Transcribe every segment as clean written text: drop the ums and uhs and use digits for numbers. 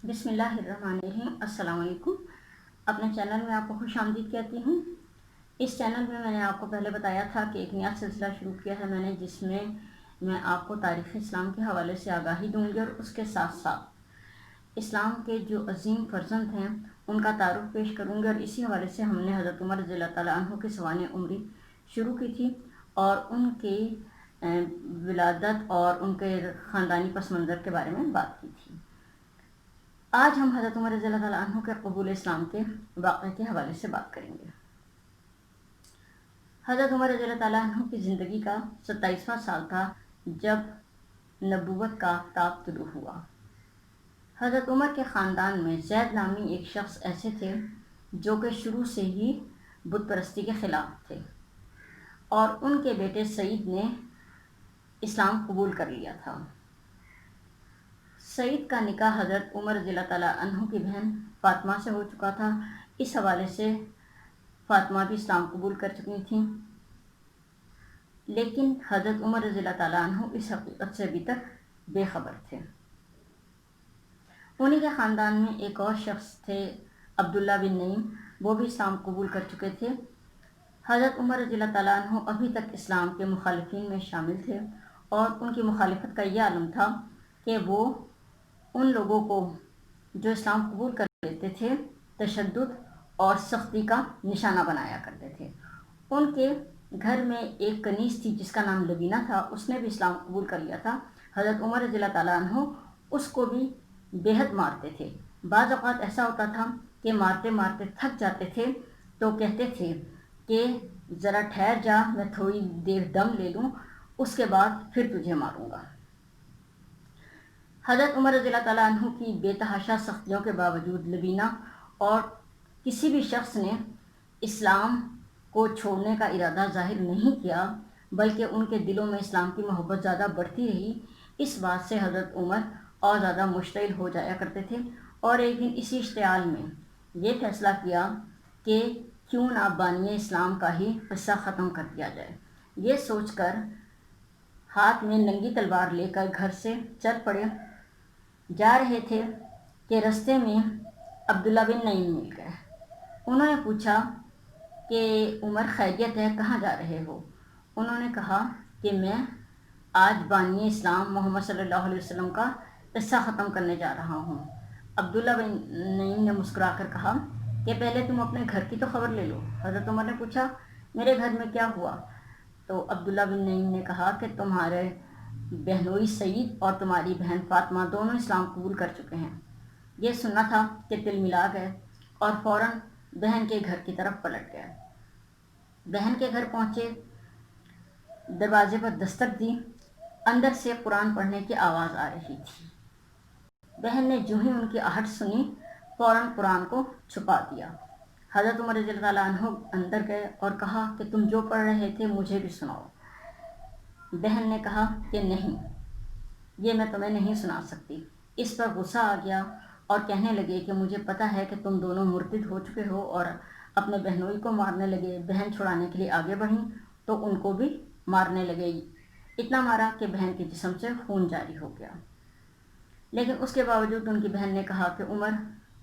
بسم اللہ الرحمن الرحیم۔ السلام علیکم۔ اپنے چینل میں آپ کو خوش آمدید کہتی ہوں۔ اس چینل میں نے آپ کو پہلے بتایا تھا کہ ایک نیا سلسلہ شروع کیا ہے میں نے، جس میں میں آپ کو تاریخ اسلام کے حوالے سے آگاہی دوں گی اور اس کے ساتھ ساتھ اسلام کے جو عظیم فرزند ہیں ان کا تعارف پیش کروں گی، اور اسی حوالے سے ہم نے حضرت عمر رضی اللہ تعالیٰ عنہ کی سوانح عمری شروع کی تھی اور ان کی ولادت اور ان کے خاندانی پس منظر کے بارے میں بات کی تھی۔ آج ہم حضرت عمر رضی اللہ تعالیٰ عنہ کے قبول اسلام کے واقعے کے حوالے سے بات کریں گے۔ حضرت عمر رضی اللہ تعالیٰ عنہ کی زندگی کا 27واں سال تھا جب نبوت کا آفتاب طلوع ہوا۔ حضرت عمر کے خاندان میں زید نامی ایک شخص ایسے تھے جو کہ شروع سے ہی بت پرستی کے خلاف تھے، اور ان کے بیٹے سعید نے اسلام قبول کر لیا تھا۔ سعید کا نکاح حضرت عمر رضی اللہ تعالیٰ عنہ کی بہن فاطمہ سے ہو چکا تھا۔ اس حوالے سے فاطمہ بھی اسلام قبول کر چکی تھیں، لیکن حضرت عمر رضی اللہ تعالیٰ عنہ اس حقیقت سے ابھی تک بے خبر تھے۔ انہی کے خاندان میں ایک اور شخص تھے، عبداللہ بن نعیم، وہ بھی اسلام قبول کر چکے تھے۔ حضرت عمر رضی اللہ تعالیٰ عنہ ابھی تک اسلام کے مخالفین میں شامل تھے، اور ان کی مخالفت کا یہ عالم تھا کہ وہ ان لوگوں کو جو اسلام قبول کر لیتے تھے تشدد اور سختی کا نشانہ بنایا کرتے تھے۔ ان کے گھر میں ایک کنیز تھی جس کا نام لبینہ تھا، اس نے بھی اسلام قبول کر لیا تھا۔ حضرت عمر رضی اللہ تعالیٰ عنہ اس کو بھی بے حد مارتے تھے۔ بعض اوقات ایسا ہوتا تھا کہ مارتے مارتے تھک جاتے تھے تو کہتے تھے کہ ذرا ٹھہر جا، میں تھوڑی دیر دم لے لوں، اس کے بعد پھر تجھے ماروں گا۔ حضرت عمر رضی اللہ تعالیٰ عنہ کی بے تحاشا سختیوں کے باوجود لبینہ اور کسی بھی شخص نے اسلام کو چھوڑنے کا ارادہ ظاہر نہیں کیا، بلکہ ان کے دلوں میں اسلام کی محبت زیادہ بڑھتی رہی۔ اس بات سے حضرت عمر اور زیادہ مشتعل ہو جایا کرتے تھے، اور ایک دن اسی اشتعال میں یہ فیصلہ کیا کہ کیوں نہ بانی اسلام کا ہی قصہ ختم کر دیا جائے۔ یہ سوچ کر ہاتھ میں ننگی تلوار لے کر گھر سے چل پڑے۔ جا رہے تھے کہ رستے میں عبداللہ بن نعیم مل گئے۔ انہوں نے پوچھا کہ عمر خیریت ہے، کہاں جا رہے ہو؟ انہوں نے کہا کہ میں آج بانی اسلام محمد صلی اللہ علیہ وسلم کا قصہ ختم کرنے جا رہا ہوں۔ عبداللہ بن نعیم نے مسکرا کر کہا کہ پہلے تم اپنے گھر کی تو خبر لے لو۔ حضرت عمر نے پوچھا میرے گھر میں کیا ہوا؟ تو عبداللہ بن نعیم نے کہا کہ تمہارے بہنوئی سعید اور تمہاری بہن فاطمہ دونوں اسلام قبول کر چکے ہیں۔ یہ سننا تھا کہ تل ملا گئے اور فوراً بہن کے گھر کی طرف پلٹ گئے۔ بہن کے گھر پہنچے، دروازے پر دستک دی، اندر سے قرآن پڑھنے کی آواز آ رہی تھی۔ بہن نے جو ہی ان کی آہٹ سنی فوراً قرآن کو چھپا دیا۔ حضرت عمر رضی اللہ تعالیٰ عنہ اندر گئے اور کہا کہ تم جو پڑھ رہے تھے مجھے بھی سناؤ۔ بہن نے کہا کہ نہیں، یہ میں تمہیں نہیں سنا سکتی۔ اس پر غصہ آ گیا اور کہنے لگے کہ مجھے پتہ ہے کہ تم دونوں مرتد ہو چکے ہو، اور اپنے بہنوئی کو مارنے لگے۔ بہن چھڑانے کے لیے آگے بڑھیں تو ان کو بھی مارنے لگے، اتنا مارا کہ بہن کے جسم سے خون جاری ہو گیا۔ لیکن اس کے باوجود ان کی بہن نے کہا کہ عمر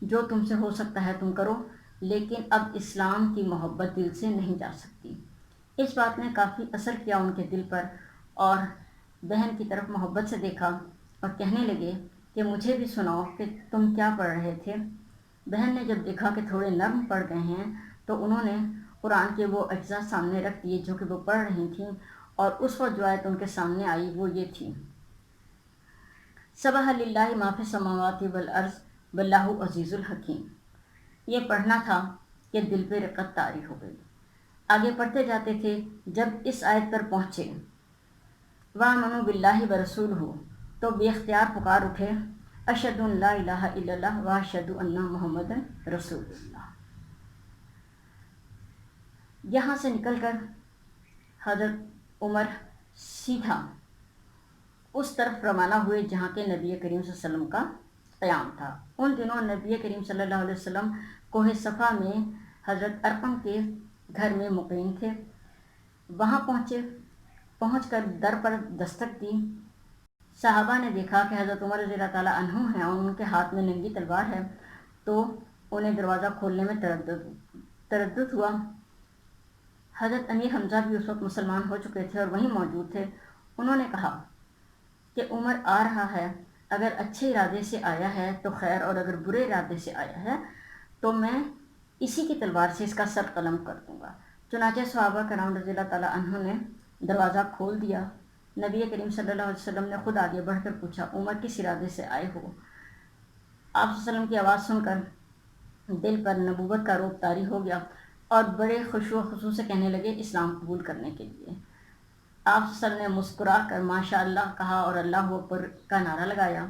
جو تم سے ہو سکتا ہے تم کرو، لیکن اب اسلام کی محبت دل سے نہیں جا سکتی۔ اس بات نے کافی اثر کیا ان کے دل پر، اور بہن کی طرف محبت سے دیکھا اور کہنے لگے کہ مجھے بھی سناؤ کہ تم کیا پڑھ رہے تھے۔ بہن نے جب دیکھا کہ تھوڑے نرم پڑ گئے ہیں تو انہوں نے قرآن کے وہ اجزاء سامنے رکھ دیے جو کہ وہ پڑھ رہی تھیں، اور اس وقت جو آیت ان کے سامنے آئی وہ یہ تھی، سبح للہ ما فی السماوات والارض واللہ عزیز الحکیم۔ یہ پڑھنا تھا کہ دل پہ رقت طاری ہو گئی۔ آگے پڑھتے جاتے تھے، جب اس آیت پر پہنچے وَآمَنُوا بِاللَّهِ وَرَسُولِهِ تو بے اختیار پکار اٹھے، اشہد ان لا الہ الا اللہ واشہد ان محمدًا رسول اللہ۔ یہاں سے نکل کر حضرت عمر سیدھا اس طرف روانہ ہوئے جہاں کے نبی کریم صلی اللہ علیہ وسلم کا قیام تھا۔ ان دنوں نبی کریم صلی اللہ علیہ وسلم کوہ صفا میں حضرت ارقم کے گھر میں مقیم تھے۔ وہاں پہنچ کر در پر دستک دی۔ صحابہ نے دیکھا کہ حضرت عمر رضی اللہ تعالیٰ عنہ ہیں اور ان کے ہاتھ میں ننگی تلوار ہے تو انہیں دروازہ کھولنے میں تردد ہوا۔ حضرت امیر حمزہ بھی اس وقت مسلمان ہو چکے تھے اور وہیں موجود تھے۔ انہوں نے کہا کہ عمر آ رہا ہے، اگر اچھے ارادے سے آیا ہے تو خیر، اور اگر برے ارادے سے آیا ہے تو میں اسی کی تلوار سے اس کا سر قلم کر دوں گا۔ چنانچہ صحابہ کرام رضی اللہ تعالیٰ عنہ نے دروازہ کھول دیا۔ نبی کریم صلی اللہ علیہ وسلم نے خود آگے بڑھ کر پوچھا، عمر کس ارادے سے آئے ہو؟ آپ صلی اللہ علیہ وسلم کی آواز سن کر دل پر نبوت کا روب طاری ہو گیا اور بڑے خشوع و خضوع سے کہنے لگے، اسلام قبول کرنے کے لیے۔ آپ صلی اللہ علیہ وسلم نے مسکرا کر ماشاء اللہ کہا اور اللہ اکبر کا نعرہ لگایا۔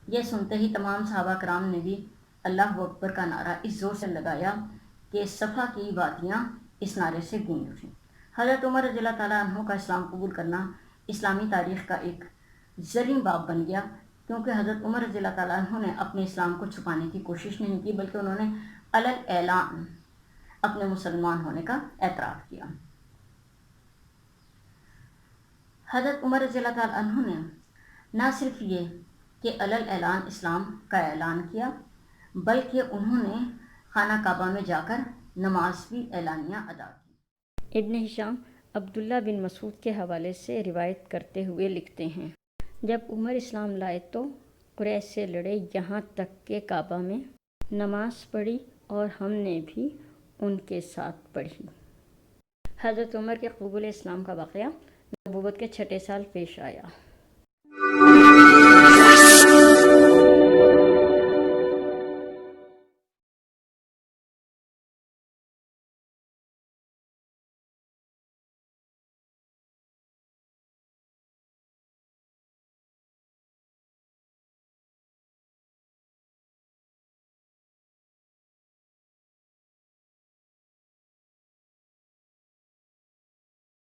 یہ سنتے ہی تمام صحابہ کرام نے بھی اللہ اکبر کا نعرہ اس زور سے لگایا کہ صفا کی وادیاں اس نعرے سے گونج اٹھیں۔ حضرت عمر رضی اللہ تعالیٰ عنہ کا اسلام قبول کرنا اسلامی تاریخ کا ایک زریں باب بن گیا، کیونکہ حضرت عمر رضی اللہ تعالیٰ عنہ نے اپنے اسلام کو چھپانے کی کوشش نہیں کی، بلکہ انہوں نے علل اعلان اپنے مسلمان ہونے کا اعتراف کیا۔ حضرت عمر رضی اللہ تعالیٰ عنہ نے نہ صرف یہ کہ علل اعلان اسلام کا اعلان کیا، بلکہ انہوں نے خانہ کعبہ میں جا کر نماز بھی اعلانیہ ادا کی۔ ابن ہشام عبداللہ بن مسعود کے حوالے سے روایت کرتے ہوئے لکھتے ہیں، جب عمر اسلام لائے تو قریش سے لڑے، یہاں تک کہ کعبہ میں نماز پڑھی اور ہم نے بھی ان کے ساتھ پڑھی۔ حضرت عمر کے قبول اسلام کا واقعہ نبوت کے 6 سال پیش آیا۔